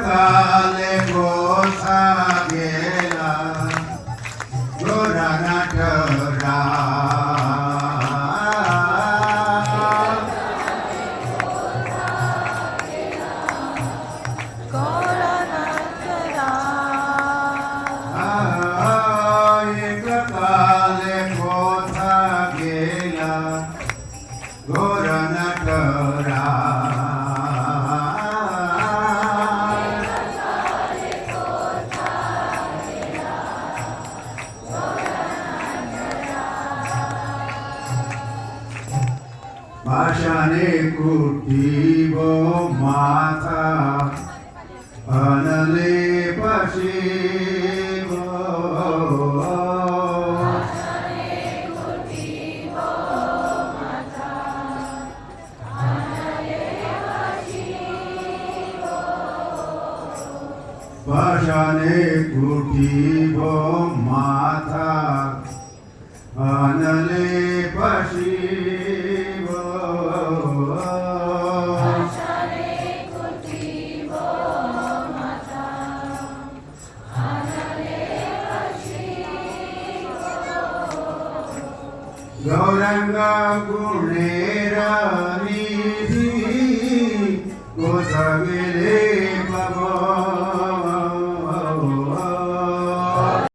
काले गोसा गेला गोराना ठरा एक काले गोसा गेला गोराना ठरा पाशाने कुटीव माथा अनले पशिव पाशाने कुटीव माथा अनले पशिव गौरंग गुणेर निधि गोसगे